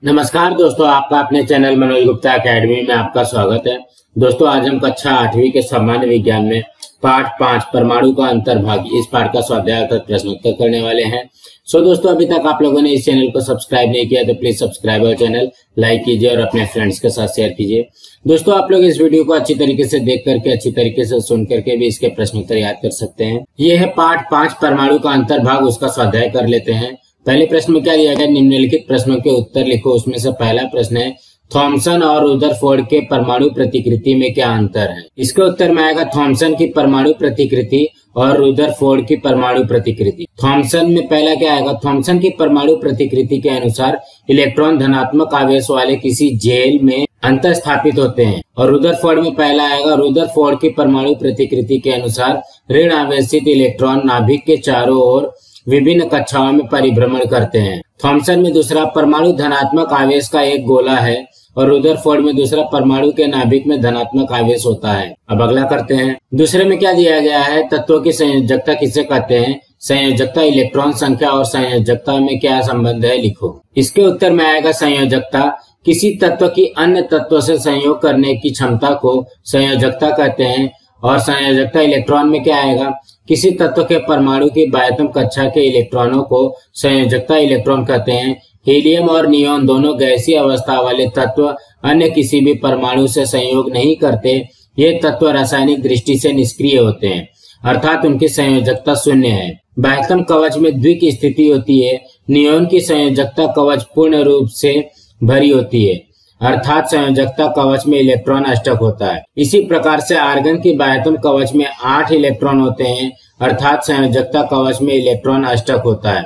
नमस्कार दोस्तों, आपका अपने चैनल मनोज गुप्ता एकेडमी में आपका स्वागत है। दोस्तों, आज हम कक्षा 8वीं के सामान्य विज्ञान में पाठ 5 परमाणु का अंतर्भाग इस पाठ का स्वाध्याय अर्थात प्रश्नोत्तर करने वाले हैं। दोस्तों, अभी तक आप लोगों ने इस चैनल को सब्सक्राइब नहीं किया तो please subscribe our channel, like कीजिए और अपने फ्रेंड्स के साथ शेयर कीजिए। दोस्तों, आप लोग इस वीडियो को अच्छी तरीके से देख करके, अच्छी तरीके से सुन करके भी इसके प्रश्नोत्तर याद कर सकते हैं। ये है पाठ 5 परमाणु का अंतर्भाग, उसका स्वाध्याय कर लेते हैं। पहले प्रश्न में क्या दिया गया, निम्नलिखित प्रश्नों के उत्तर लिखो। उसमें से पहला प्रश्न है, थॉमसन और रुदरफोर्ड के परमाणु प्रतिकृति में क्या अंतर है। इसके उत्तर में आएगा थॉमसन की परमाणु प्रतिकृति और रुदरफोर्ड की परमाणु प्रतिकृति। थॉमसन में पहला क्या आएगा, थॉमसन की परमाणु प्रतिकृति के अनुसार इलेक्ट्रॉन धनात्मक आवेश वाले किसी जेल में अंतर स्थापित होते हैं। और रुदरफोर्ड में पहला आएगा, रुदरफोर्ड की परमाणु प्रतिकृति के अनुसार ऋण आवेशित इलेक्ट्रॉन नाभिक के चारों ओर विभिन्न कक्षाओं में परिभ्रमण करते हैं। थॉमसन में दूसरा, परमाणु धनात्मक आवेश का एक गोला है और रुदरफोर्ड में दूसरा, परमाणु के नाभिक में धनात्मक आवेश होता है। अब अगला करते हैं। दूसरे में क्या दिया गया है, तत्वों की संयोजकता किसे कहते हैं। संयोजकता इलेक्ट्रॉन संख्या और संयोजकता में क्या संबंध है, लिखो। इसके उत्तर में आएगा संयोजकता किसी तत्व की अन्य तत्वों से संयोग करने की क्षमता को संयोजकता कहते हैं। और संयोजकता इलेक्ट्रॉन में क्या आएगा, किसी तत्व के परमाणु की बाह्यतम कक्षा के इलेक्ट्रॉनों को संयोजकता इलेक्ट्रॉन कहते हैं। हीलियम और नियोन दोनों गैसीय अवस्था वाले तत्व अन्य किसी भी परमाणु से संयोग नहीं करते। ये तत्व रासायनिक दृष्टि से निष्क्रिय होते हैं, अर्थात उनकी संयोजकता शून्य है। बाह्यतम कवच में द्वि की स्थिति होती है। नियोन की संयोजकता कवच पूर्ण रूप से भरी होती है, अर्थात संयोजकता कवच में इलेक्ट्रॉन अष्टक होता है। इसी प्रकार से आर्गन की बाह्यतम कवच में 8 इलेक्ट्रॉन होते हैं, अर्थात संयोजकता कवच में इलेक्ट्रॉन अष्टक होता है।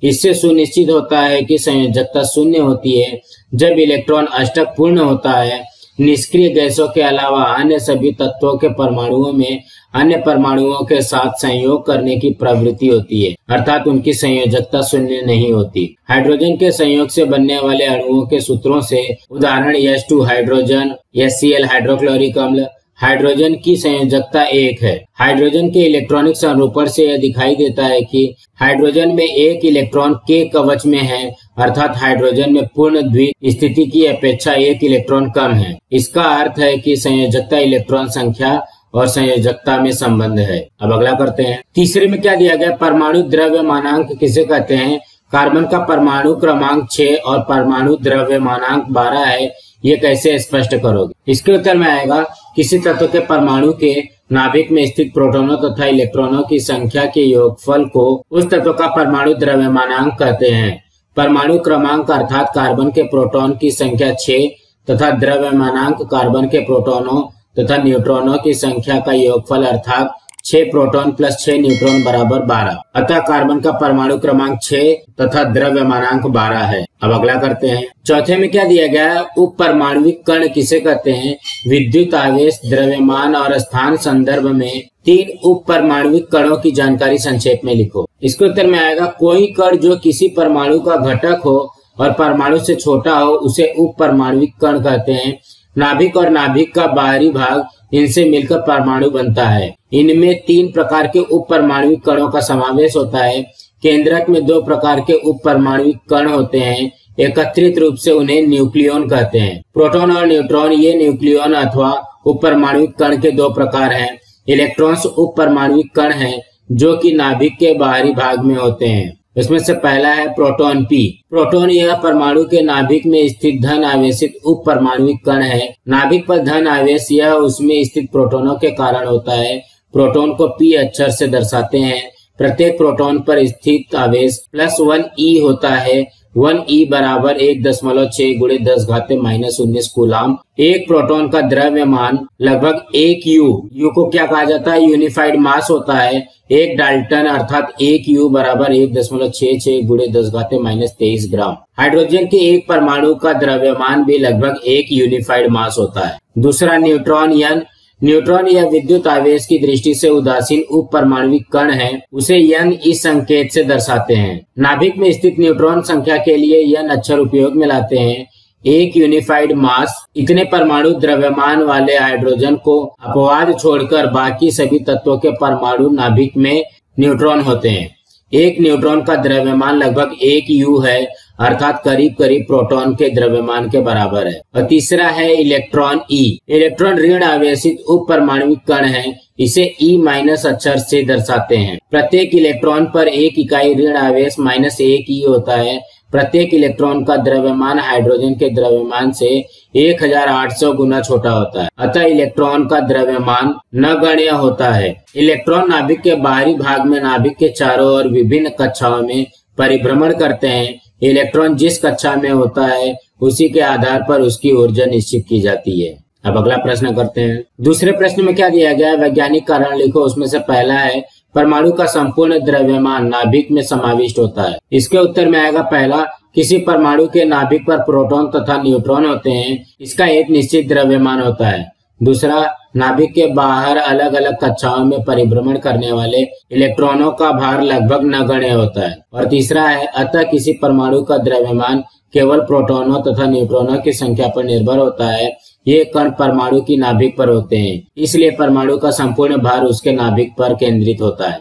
इससे सुनिश्चित होता है कि संयोजकता शून्य होती है जब इलेक्ट्रॉन अष्टक पूर्ण होता है। निष्क्रिय गैसों के अलावा अन्य सभी तत्वों के परमाणुओं में अन्य परमाणुओं के साथ संयोग करने की प्रवृत्ति होती है, अर्थात उनकी संयोजकता शून्य नहीं होती। हाइड्रोजन के संयोग से बनने वाले अणुओं के सूत्रों से, उदाहरण H2 हाइड्रोजन, HCl हाइड्रोक्लोरिक अम्ल, हाइड्रोजन की संयोजकता 1 है। हाइड्रोजन के इलेक्ट्रॉनिक संरूपण से यह दिखाई देता है कि हाइड्रोजन में एक इलेक्ट्रॉन के कवच में है, अर्थात हाइड्रोजन में पूर्ण द्वि स्थिति की अपेक्षा एक इलेक्ट्रॉन कम है। इसका अर्थ है कि संयोजकता इलेक्ट्रॉन संख्या और संयोजकता में संबंध है। अब अगला करते हैं। तीसरे में क्या दिया गया, परमाणु द्रव्यमानांक किसे कहते हैं। कार्बन का परमाणु क्रमांक 6 और परमाणु द्रव्यमानांक 12 है, ये कैसे स्पष्ट करोगे। इसके उत्तर में आएगा, किसी तत्व के परमाणु के नाभिक में स्थित प्रोटॉनों तथा इलेक्ट्रॉनों की संख्या के योगफल को उस तत्व का परमाणु द्रव्यमानांक कहते हैं। परमाणु क्रमांक अर्थात कार्बन के प्रोटॉन की संख्या 6 तथा द्रव्यमानांक कार्बन के प्रोटॉनों तथा न्यूट्रॉनों की संख्या का योगफल अर्थात 6 प्रोटॉन प्लस 6 न्यूट्रॉन बराबर 12। अतः कार्बन का परमाणु क्रमांक 6 तथा द्रव्यमानांक 12 है। अब अगला करते हैं। चौथे में क्या दिया गया है, उप परमाणुविक कण किसे कहते हैं। विद्युत आवेश, द्रव्यमान और स्थान संदर्भ में 3 उप परमाणुविक कणों की जानकारी संक्षेप में लिखो। इसके उत्तर में आएगा, कोई कण जो किसी परमाणु का घटक हो और परमाणु से छोटा हो उसे उप परमाणुविक कण कहते हैं। नाभिक और नाभिक का बाहरी भाग, इनसे मिलकर परमाणु बनता है। इनमें 3 प्रकार के उप परमाणुविक कणों का समावेश होता है। केंद्रक में 2 प्रकार के उप परमाणुविक कण होते हैं, एकत्रित रूप से उन्हें न्यूक्लियॉन कहते हैं। प्रोटॉन और न्यूट्रॉन ये न्यूक्लियॉन अथवा उप परमाणुविक कण के 2 प्रकार हैं। इलेक्ट्रॉन्स उप परमाणुविक कण हैं जो कि नाभिक के बाहरी भाग में होते हैं। इसमें से पहला है प्रोटॉन P। प्रोटॉन यह परमाणु के नाभिक में स्थित धन आवेशित उप परमाणुविक कण है। नाभिक पर धन आवेश यह उसमें स्थित प्रोटॉनों के कारण होता है। प्रोटॉन को P अक्षर से दर्शाते हैं। प्रत्येक प्रोटॉन पर स्थित आवेश +1e होता है। 1e बराबर 1.6 × 10⁻⁻19 कूलाम। एक प्रोटॉन का द्रव्यमान लगभग 1 U को क्या कहा जाता है, यूनिफाइड मास होता है। 1 डाल्टन अर्थात 1 U बराबर 1.66 × 10⁻23 ग्राम। हाइड्रोजन के एक परमाणु का द्रव्यमान भी लगभग 1 यूनिफाइड मास होता है। दूसरा न्यूट्रॉन N। न्यूट्रॉन या विद्युत आवेश की दृष्टि से उदासीन उप परमाणुविक कण है, उसे N इस संकेत से दर्शाते हैं। नाभिक में स्थित न्यूट्रॉन संख्या के लिए N अक्षर उपयोग में लाते हैं। 1 यूनिफाइड मास। इतने परमाणु द्रव्यमान वाले हाइड्रोजन को अपवाद छोड़कर बाकी सभी तत्वों के परमाणु नाभिक में न्यूट्रॉन होते हैं। एक न्यूट्रॉन का द्रव्यमान लगभग 1 U है, अर्थात करीब करीब प्रोटॉन के द्रव्यमान के बराबर है। और तीसरा है इलेक्ट्रॉन E। इलेक्ट्रॉन ऋण आवेशित उप परमाणविक कण है, इसे E- अक्षर से दर्शाते हैं। प्रत्येक इलेक्ट्रॉन पर एक इकाई ऋण आवेश -1 E होता है। प्रत्येक इलेक्ट्रॉन का द्रव्यमान हाइड्रोजन के द्रव्यमान से 1800 गुना छोटा होता है, अतः इलेक्ट्रॉन का द्रव्यमान नगण्य होता है। इलेक्ट्रॉन नाभिक के बाहरी भाग में नाभिक के चारों ओर विभिन्न कक्षाओं में परिभ्रमण करते हैं। इलेक्ट्रॉन जिस कक्षा में होता है उसी के आधार पर उसकी ऊर्जा निश्चित की जाती है। अब अगला प्रश्न करते हैं। दूसरे प्रश्न में क्या दिया गया है, वैज्ञानिक कारण लिखो। उसमें से पहला है परमाणु का संपूर्ण द्रव्यमान नाभिक में समाविष्ट होता है। इसके उत्तर में आएगा पहला, किसी परमाणु के नाभिक पर प्रोटॉन तथा न्यूट्रॉन होते हैं, इसका एक निश्चित द्रव्यमान होता है। दूसरा, नाभिक के बाहर अलग अलग कक्षाओं में परिभ्रमण करने वाले इलेक्ट्रॉनों का भार लगभग नगण्य होता है। और तीसरा है, अतः किसी परमाणु का द्रव्यमान केवल प्रोटॉनों तथा न्यूट्रॉनों की संख्या पर निर्भर होता है। ये कण परमाणु की नाभिक पर होते हैं, इसलिए परमाणु का संपूर्ण भार उसके नाभिक पर केंद्रित होता है।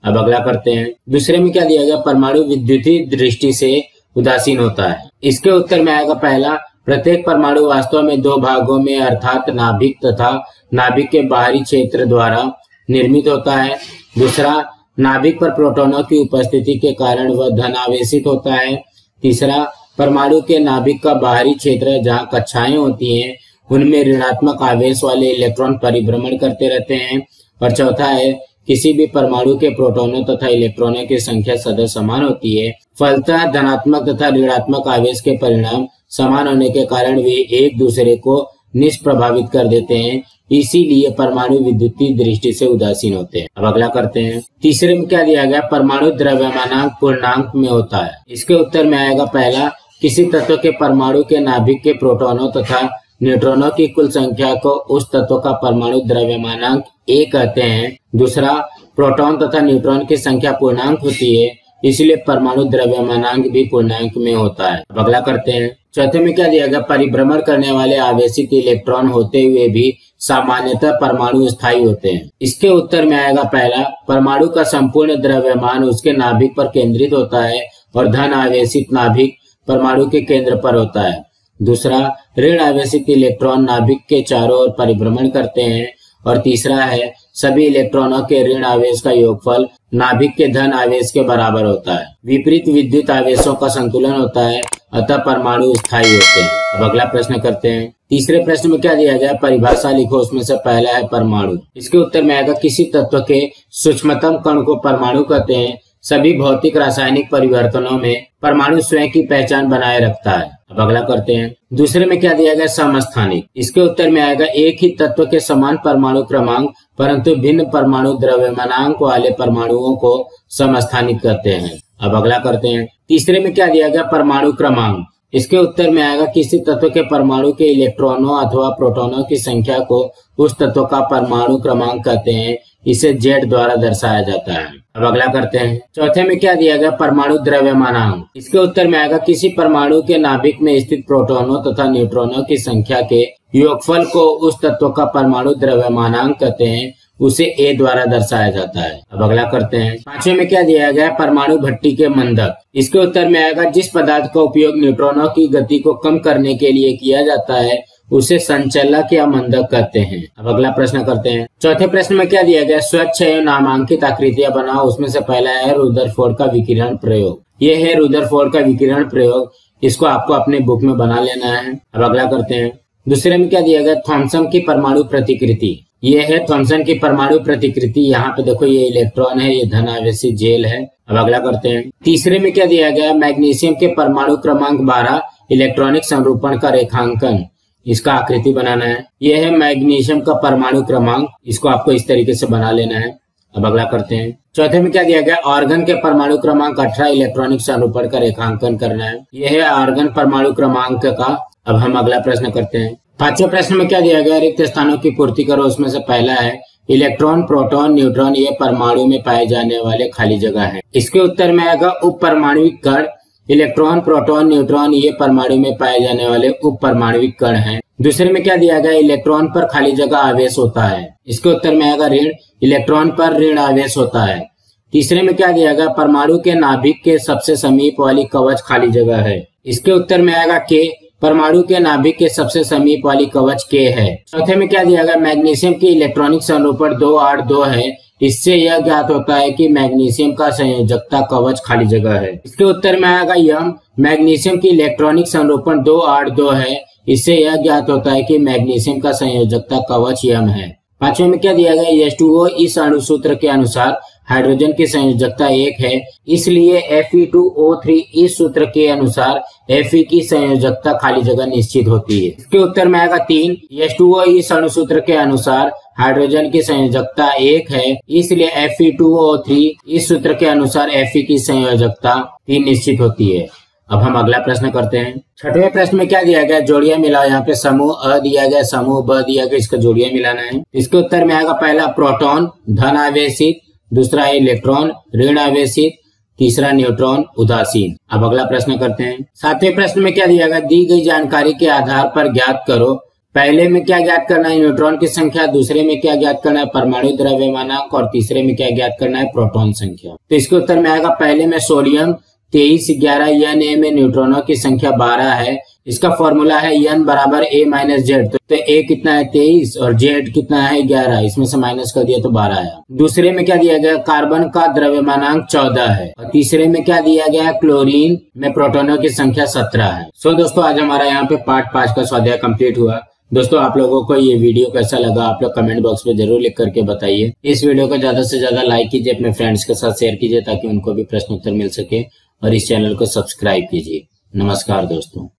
अब अगला करते हैं। दूसरे में क्या दिया गया, परमाणु विद्युतीय दृष्टि से उदासीन होता है। इसके उत्तर में आएगा पहला, प्रत्येक परमाणु वास्तव में 2 भागों में अर्थात नाभिक तथा नाभिक के बाहरी क्षेत्र द्वारा निर्मित होता है। दूसरा, नाभिक पर प्रोटॉनों की उपस्थिति के कारण वह धनावेशित होता है। तीसरा, परमाणु के नाभिक का बाहरी क्षेत्र जहाँ कक्षाएं होती हैं उनमें ऋणात्मक आवेश वाले इलेक्ट्रॉन परिभ्रमण करते रहते हैं। और चौथा है, किसी भी परमाणु के प्रोटॉनों तथा इलेक्ट्रॉनों की संख्या सदा समान होती है। फलतः धनात्मक तथा ऋणात्मक आवेश के परिणाम समान होने के कारण वे एक दूसरे को निष्प्रभावित कर देते हैं, इसीलिए परमाणु विद्युतीय दृष्टि से उदासीन होते हैं। अब अगला करते हैं। तीसरे में क्या दिया गया, परमाणु द्रव्यमानांक पूर्णांक में होता है। इसके उत्तर में आएगा पहला, किसी तत्व के परमाणु के नाभिक के प्रोटॉनों तथा न्यूट्रॉनों की कुल संख्या को उस तत्व का परमाणु द्रव्यमानांक A कहते हैं। दूसरा, प्रोटॉन तथा न्यूट्रॉन की संख्या पूर्णांक होती है, इसलिए परमाणु द्रव्यमानांक भी पूर्णांक में होता है। अब अगला करते हैं। चौथे में क्या दिया गया, परिभ्रमण करने वाले आवेशित इलेक्ट्रॉन होते हुए भी सामान्यतः परमाणु स्थायी होते हैं। इसके उत्तर में आएगा पहला, परमाणु का संपूर्ण द्रव्यमान उसके नाभिक पर केंद्रित होता है और धन आवेशित नाभिक परमाणु के केंद्र पर होता है। दूसरा, ऋण आवेशित इलेक्ट्रॉन नाभिक के चारों ओर परिभ्रमण करते हैं। और तीसरा है, सभी इलेक्ट्रॉनों के ऋण आवेश का योगफल नाभिक के धन आवेश के बराबर होता है। विपरीत विद्युत आवेशों का संतुलन होता है, अतः परमाणु स्थायी होते हैं। अब अगला प्रश्न करते हैं। तीसरे प्रश्न में क्या दिया गया, परिभाषा लिखो। उसमें से पहला है परमाणु। इसके उत्तर में आएगा, किसी तत्व के सूक्ष्मतम कण को परमाणु कहते हैं। सभी भौतिक रासायनिक परिवर्तनों में परमाणु स्वयं की पहचान बनाए रखता है। अब अगला करते हैं। दूसरे में क्या दिया गया, समस्थानिक। इसके उत्तर में आएगा, एक ही तत्व के समान परमाणु क्रमांक परंतु भिन्न परमाणु द्रव्यमानांक वाले परमाणुओं को समस्थानिक कहते हैं। अब अगला करते हैं। तीसरे में क्या दिया गया, परमाणु क्रमांक। इसके उत्तर में आएगा, किसी तत्व के परमाणु के इलेक्ट्रॉनों अथवा प्रोटॉनों की संख्या को उस तत्व का परमाणु क्रमांक कहते हैं। इसे Z द्वारा दर्शाया जाता है। अब अगला करते हैं। चौथे में क्या दिया गया, परमाणु द्रव्यमानांक। इसके उत्तर में आएगा, किसी परमाणु के नाभिक में स्थित प्रोटॉनों तथा न्यूट्रॉनों की संख्या के योगफल को उस तत्व का परमाणु द्रव्यमानांक कहते हैं। उसे A द्वारा दर्शाया जाता है। अब अगला करते हैं। पांचवें में क्या दिया गया, परमाणु भट्टी के मंदक। इसके उत्तर में आएगा, जिस पदार्थ का उपयोग न्यूट्रॉनों की गति को कम करने के लिए किया जाता है उसे संचलक या मंदक कहते हैं। अब अगला प्रश्न करते हैं। चौथे प्रश्न में क्या दिया गया, स्वच्छ एवं नामांकित आकृतियां बनाओ। उसमें से पहला है रुदरफोर्ड का विकिरण प्रयोग। ये है रुदरफोर्ड का विकिरण प्रयोग, इसको आपको अपने बुक में बना लेना है। अब अगला करते हैं। दूसरे में क्या दिया गया, थॉमसन की परमाणु प्रतिकृति। ये है थॉमसन की परमाणु प्रतिकृति। यहाँ पे देखो, ये इलेक्ट्रॉन है, ये धन आवेशित जेल है। अब अगला करते हैं। तीसरे में क्या दिया गया, मैग्नीशियम के परमाणु क्रमांक 12 इलेक्ट्रॉनिक संरूपण का रेखांकन। इसका आकृति बनाना है। यह है मैग्नीशियम का परमाणु क्रमांक, इसको आपको इस तरीके से बना लेना है। अब अगला करते हैं। चौथे में क्या दिया गया, आर्गन के परमाणु क्रमांक 18 इलेक्ट्रॉनिक संरूपण का रेखांकन करना है। यह है आर्गन परमाणु क्रमांक का। अब हम अगला प्रश्न करते हैं। पांचवें प्रश्न में क्या दिया गया, रिक्त स्थानों की पूर्ति करो। उसमें से पहला है, इलेक्ट्रॉन, प्रोटॉन, न्यूट्रॉन ये परमाणु में पाए जाने वाले खाली जगह है। इसके उत्तर में आएगा उप परमाणुविक कण। इलेक्ट्रॉन, प्रोटॉन, न्यूट्रॉन ये परमाणु में पाए जाने वाले उप परमाणुविक कण हैं। दूसरे में क्या दिया गया, इलेक्ट्रॉन पर खाली जगह आवेश होता है। इसके उत्तर में आएगा ऋण। इलेक्ट्रॉन पर ऋण आवेश होता है। तीसरे में क्या दिया गया, परमाणु के नाभिक के सबसे समीप वाली कवच खाली जगह है। इसके उत्तर में आएगा के, परमाणु के नाभिक के सबसे समीप वाली कवच के है। चौथे में क्या दिया गया, मैग्नीशियम की इलेक्ट्रॉनिक संरूपण 282 है। इससे यह ज्ञात होता है कि मैग्नीशियम का संयोजकता कवच खाली जगह है। इसके उत्तर में आएगा यम, मैग्नीशियम की इलेक्ट्रॉनिक संरूपण 282 है। इससे यह ज्ञात होता है कि मैग्नीशियम का संयोजकता कवच यम है। पांचवें में क्या दिया गया, H2O इस अणुसूत्र के अनुसार हाइड्रोजन की संयोजकता 1 है, इसलिए Fe2O3 इस सूत्र के अनुसार Fe की संयोजकता खाली जगह निश्चित होती है। इसके उत्तर में आएगा 3, H2O इस अणुसूत्र के अनुसार हाइड्रोजन की संयोजकता 1 है, इसलिए Fe2O3 इस सूत्र के अनुसार Fe की संयोजकता 3 निश्चित होती है। अब हम अगला प्रश्न करते हैं। छठवें प्रश्न में क्या दिया गया, जोड़ियां मिलाओ। यहाँ पे समूह अ दिया गया, समूह ब दिया गया, इसका जोड़ियां मिलाना है। इसके उत्तर में आएगा पहला प्रोटॉन धन आवेशित, दूसरा इलेक्ट्रॉन ऋण आवेशित, तीसरा न्यूट्रॉन उदासीन। अब अगला प्रश्न करते हैं। सातवें प्रश्न में क्या दिया गया, दी गई जानकारी के आधार पर ज्ञात करो। पहले में क्या ज्ञात करना है, न्यूट्रॉन की संख्या, दूसरे में क्या ज्ञात करना है, परमाणु द्रव्यमानांक, और तीसरे में क्या ज्ञात करना है, प्रोटॉन संख्या। तो इसके उत्तर में आएगा पहले में सोडियम 23 11 Na में न्यूट्रॉनों की संख्या 12 है। इसका फॉर्मूला है n बराबर a माइनस जेड। तो a कितना है 23 और z कितना है 11, इसमें से माइनस कर दिया तो 12 आया। दूसरे में क्या दिया गया, कार्बन का द्रव्यमानांक 14 है, और तीसरे में क्या दिया गया, क्लोरीन में प्रोटॉनों की संख्या 17 है। सो दोस्तों आज हमारा यहाँ पे पार्ट 5 का स्वाध्याय कंप्लीट हुआ। दोस्तों आप लोगों को ये वीडियो कैसा लगा, आप लोग कमेंट बॉक्स में जरूर लिख करके बताइए। इस वीडियो को ज्यादा से ज्यादा लाइक कीजिए, अपने फ्रेंड्स के साथ शेयर कीजिए ताकि उनको भी प्रश्न उत्तर मिल सके, और इस चैनल को सब्सक्राइब कीजिए। नमस्कार दोस्तों।